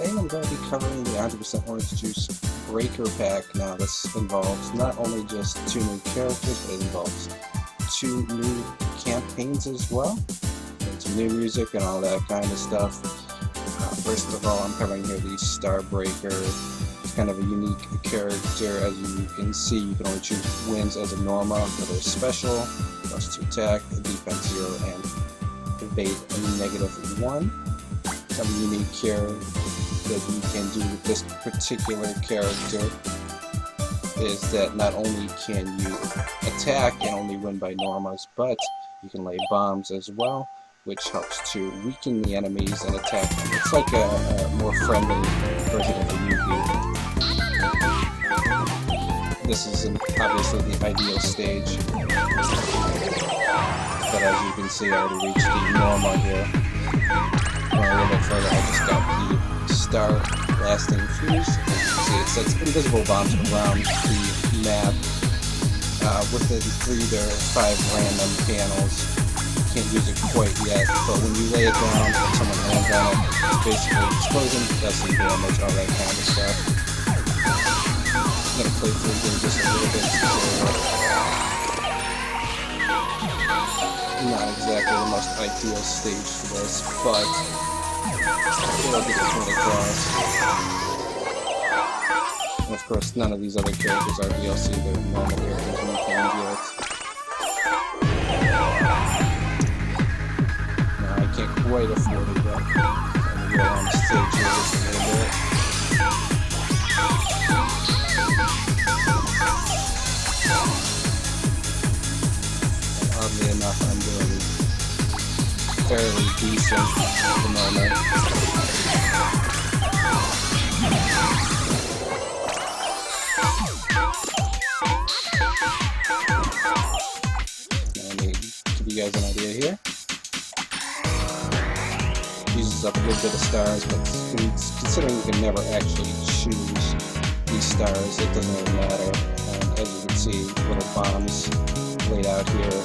today I'm going to be covering the 100% Orange Juice Breaker Pack. Now this involves not only just 2 new characters, but it involves 2 new campaigns as well, and some new music and all that kind of stuff. First of all, I'm covering here the Starbreaker. It's kind of a unique character. As you can see, you can only choose wins as a normal, but there's special, plus 2 attack, defense 0, and evade -1. Some unique here that you can do with this particular character is that not only can you attack and only win by normals, but you can lay bombs as well, which helps to weaken the enemies and attack them. It's like a more friendly version of a Yu-Gi-Oh! This is obviously the ideal stage, but as you can see, I already reached the normal here. Going a little bit further, I just got the Star Blasting Fuse. See, it sets invisible bombs around the map within 3 to 5 random panels. Can't use it quite yet, but when you lay it down and someone lands on it, it's basically explosion, does some damage, all that kind of stuff. I'm gonna play through here just a little bit. Not exactly the most ideal stage for this, but I'll get the point across. And of course, none of these other characters are DLC, they're normal characters and you can get. Now, I can't quite afford it yet. I'm gonna go on the stage here just a little bit. Oddly enough, I'm doing fairly decent at the moment. Let me give you guys an idea here. Uses up a good bit of stars, but considering you can never actually choose these stars, it doesn't really matter. And as you can see, little bombs laid out here,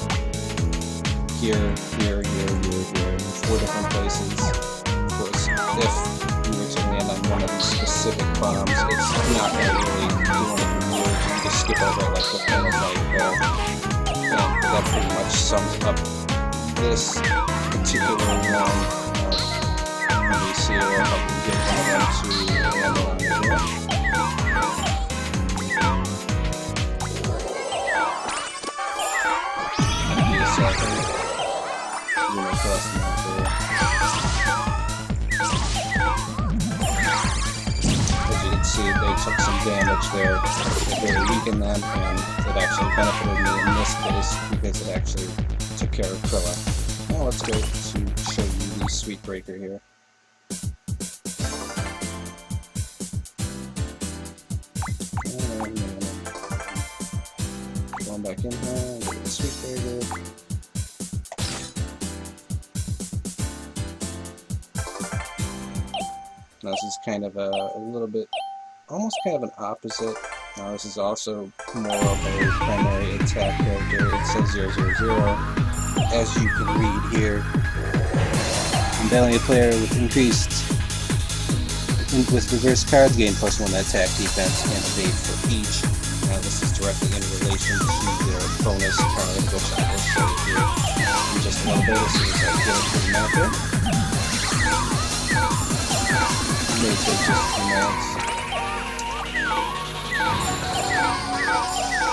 here, in 4 different places. Of course, if you were to land on one of these specific bombs, it's not going to really do anything weird. You can just skip over like the panels like that. And that pretty much sums up this particular one. Let me see if I can get one of them to land on here. As you can see, they took some damage there. It really weakened them, and it actually benefited me in this case because it actually took care of Krilla. Now let's go to show you the Sweet Breaker here. Going back in here, look at the Sweet Breaker. Now this is kind of a little bit, almost kind of an opposite. Now this is also more of a primary attack character. It says 000. As you can read here, I'm battling a player with with reverse cards, gain +1 attack, defense, and evade for each. Now this is directly in relation to their bonus card, which I will show you here in just a little bit as soon as I get it to the map here. May take just a few minutes.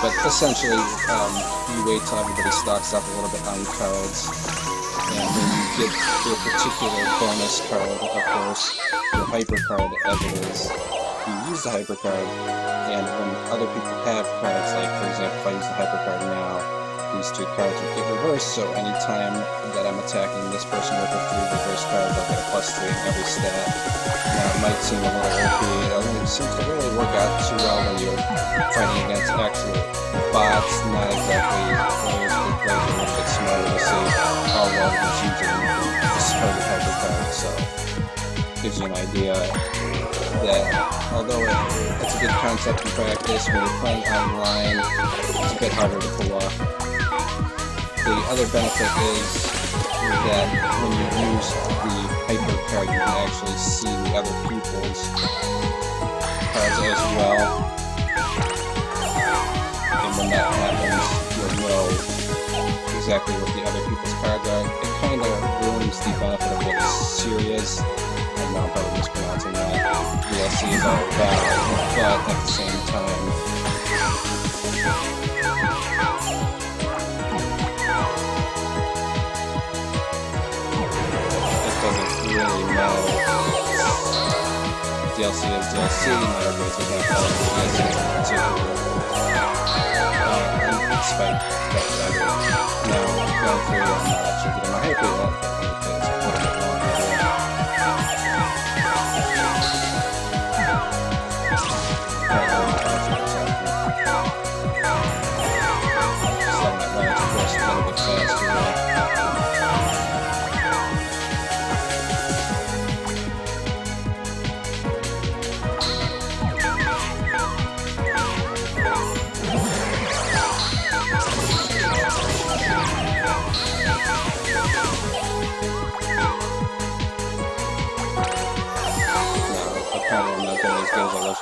But essentially, you wait till everybody stocks up a little bit on cards, and then you get your particular bonus card, of course, your hyper card as it is. You use the hyper card, and when other people have cards, like for example, if I use the hyper card now, these 2 cards will get reversed, so anytime that I'm attacking this person with a 3 reverse cards, I'll get a +3 in every stat. Now it might seem a little OP, it doesn't seem to really work out too well when you're fighting against actual bots, not exactly players who play a little bit smarter to see how well it's using this card of hyper card, so it gives you an idea that although it's a good concept in practice, when you're playing online, it's a bit harder to pull off. The other benefit is that when you use the hyper card, you can actually see the other people's cards as well. And when that happens, you'll know exactly what the other people's cards are. It kind of ruins the benefit of what Serious, I know I'm probably mispronouncing that, DLC is all about, but at the same time, it doesn't really matter. DLC is DLC, not everybody's going to have all the DLC in particular. Despite that better. Now, going through, I'm not actually getting my hyper yet, because it's a little bit longer here.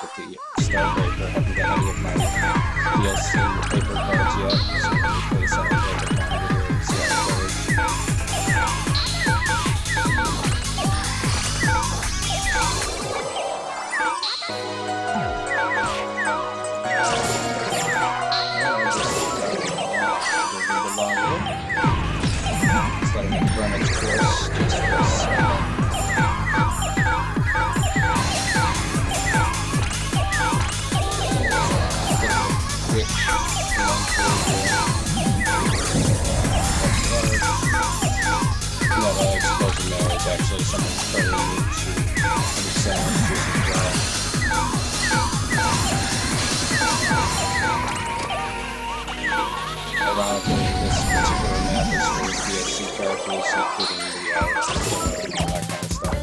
With the Starbreaker, haven't got any of my DLC paper cards yet, so I'm going to place out the quantity and see how it goes. Just letting it run its course just for a second. Actually something totally new to understand as well. Ironically, this particular map is for DLC characters, including the and all that kind of stuff.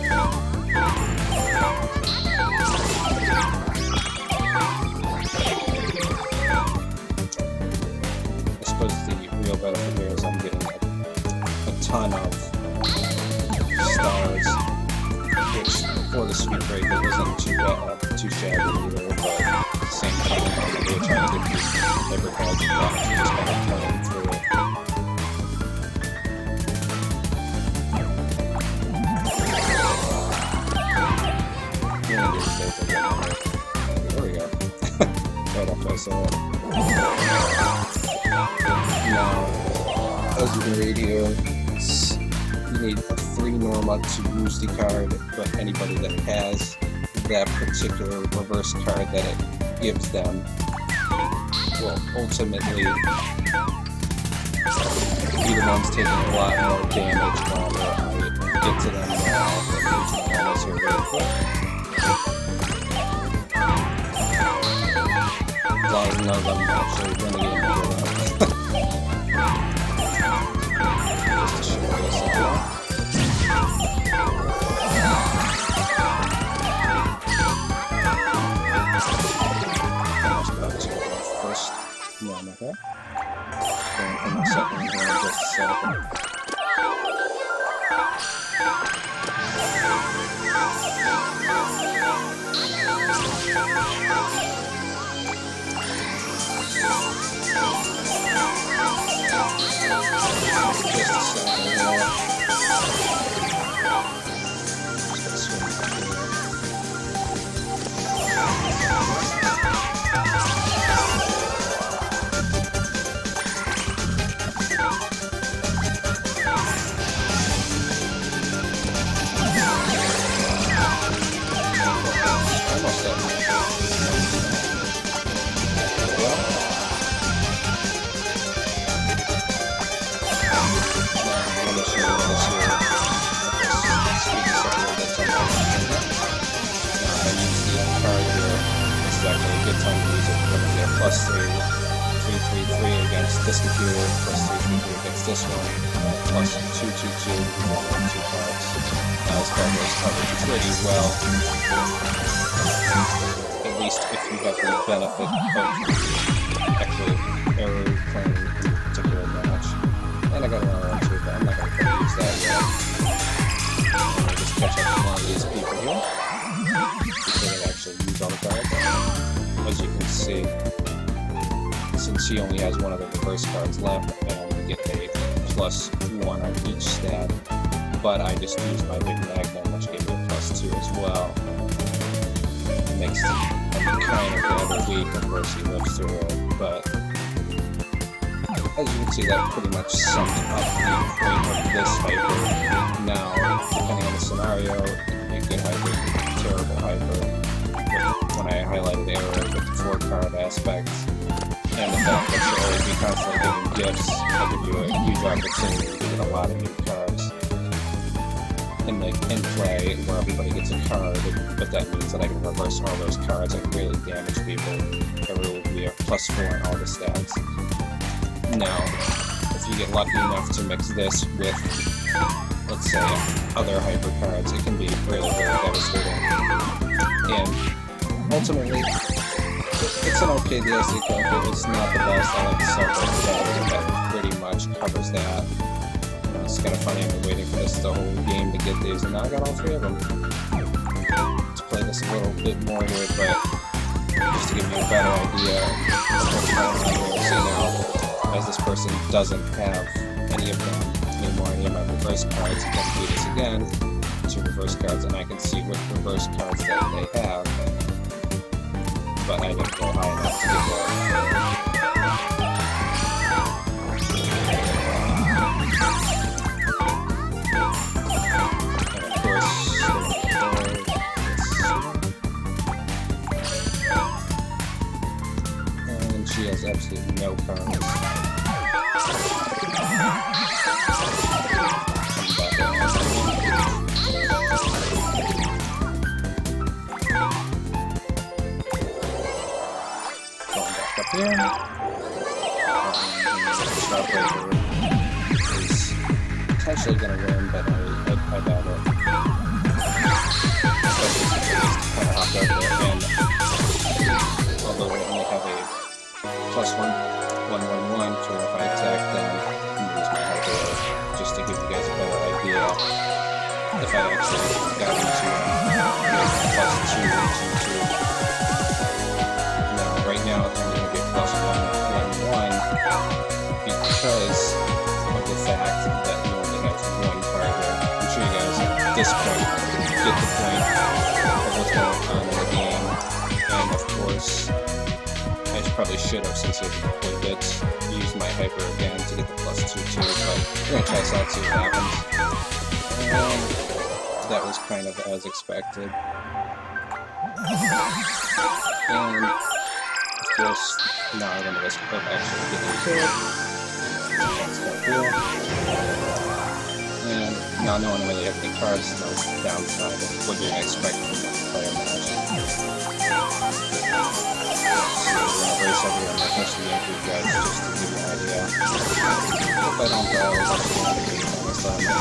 I suppose the real benefit here is I'm getting a ton of stars, which for the Sweetbreaker isn't too shabby either, but at the same time, they're trying to get these hyper cards back, so just kind of playing through it. There we go. Right after I saw it. Now, as you can read here, you need 3 Norma to use the card, but anybody that has that particular reverse card that it gives them will ultimately be the ones taking a lot more damage while I get to them now. Here really quick. As long as none of them actually running into it. Just to show this off. First Norma here. Going from the second here in just a second. Plus 3 against this computer, plus 3 against this one, plus 2 cards. Now this card is covered pretty well, at least if you have the benefit of actually error playing a particular match. And I got another one too, but I'm not going to try to use that yet. catch up with one of these people here. Before they actually use all the cards. As you can see, since he only has one of the reverse cards left, I only get a +1 on each stat. But I just used my big magnum, which gave me a +2 as well. It makes him kind of rather weak. Of course, he lives through it, but as you can see, that pretty much sums up the point of this hyper. Now, depending on the scenario, it could be a good hyper, terrible hyper. When I highlighted error with the 4-card aspect, and the fact that you'll always be constantly getting gifts, will give you a huge opportunity to get a lot of new cards. In play, where everybody gets a card, but that means that I can reverse all those cards and really damage people. There will be a +4 on all the stats. Now, if you get lucky enough to mix this with, let's say, other hyper cards, it can be really, really devastating. And ultimately, it's an okay DLC character. It's not the best. I like the Starbringer that pretty much covers that. It's kind of funny, I've been waiting for this the whole game to get these, and now I got all 3 of them. To play this a little bit more here, but just to give you a better idea of what's going on here. See now, as this person doesn't have any of them anymore, any of my reverse cards, I can do this again, 2 reverse cards, and I can see what reverse cards that they have. But I didn't go high enough to get there. She has absolutely no cards. Going back up here. Starbreaker is potentially going to win, but I doubt it. Especially since it is kind of hopped over, and although we only have a +1/1/1/1 for if I attack them and use my hyper, just to give you guys a better idea. If I actually got into +2/2/2. Now, right now, I'm going to get +1/1/1 because of the fact that you only have 1 card here. I'm sure you guys at this point get the point of what's going on in the game, and of course, I probably should have, since it played it, used my hyper again to get the +2/2, but we're going to try this out, see what happens. And that was kind of as expected. And, of course, now I'm going to risk of actually getting killed. That's not cool. And now no one really has any cards, no downside of what you're going to expect from a player match. Race over here, I'm not going to game for you guys just to give you an idea. If I don't die, I'll actually have to be honest, I'm not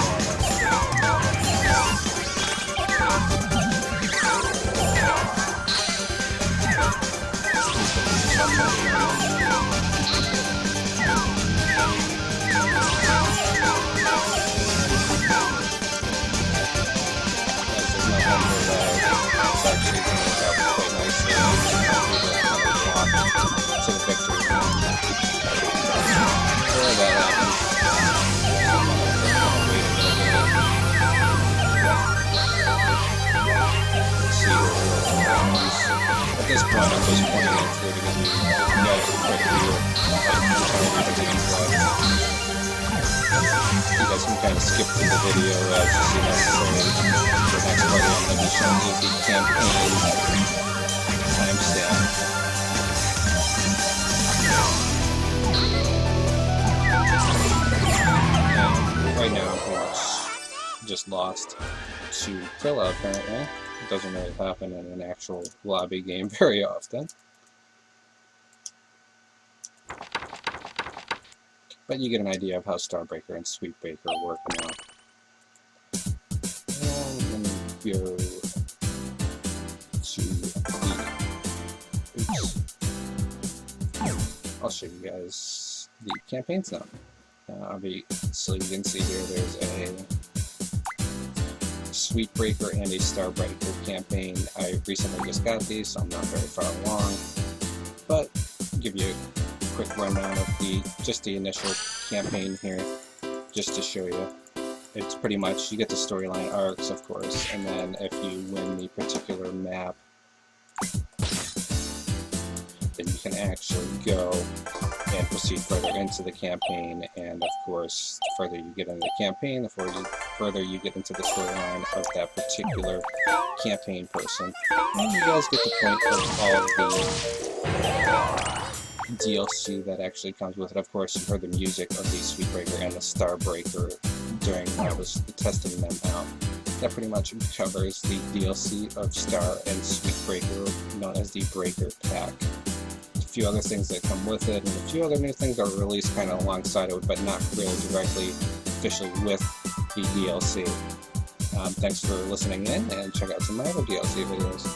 to the victory. Before that happens, I'm going to wait a little bit. Let's see what happens. At this point, I'm just pointing it through to give you guys a quick view of the entire gameplay. You guys can kind of skip through the video as you see necessary. The next part I'm going to be showing you the campaign timestamp. Right now, I'm pretty much just lost to Killa, apparently. It doesn't really happen in an actual lobby game very often. But you get an idea of how Starbreaker and Sweetbaker work now. And let me go to the... Oops. I'll show you guys the campaigns now. So you can see here there's a Sweetbreaker and a Starbreaker campaign. I recently just got these, so I'm not very far along, but I'll give you a quick rundown of just the initial campaign here, just to show you. It's pretty much, you get the storyline arcs, of course, and then if you win the particular map, then you can actually go and proceed further into the campaign, and of course, the further you get into the campaign, the further you get into the storyline of that particular campaign person. And you guys get the point of all the DLC that actually comes with it. Of course, you heard the music of the Sweetbreaker and the Starbreaker during when I was testing them out. That pretty much covers the DLC of Star and Sweetbreaker, known as the Breaker Pack. A few other things that come with it, and a few other new things that are released kind of alongside it, but not really directly officially with the DLC. Thanks for listening in, and check out some of my other DLC videos.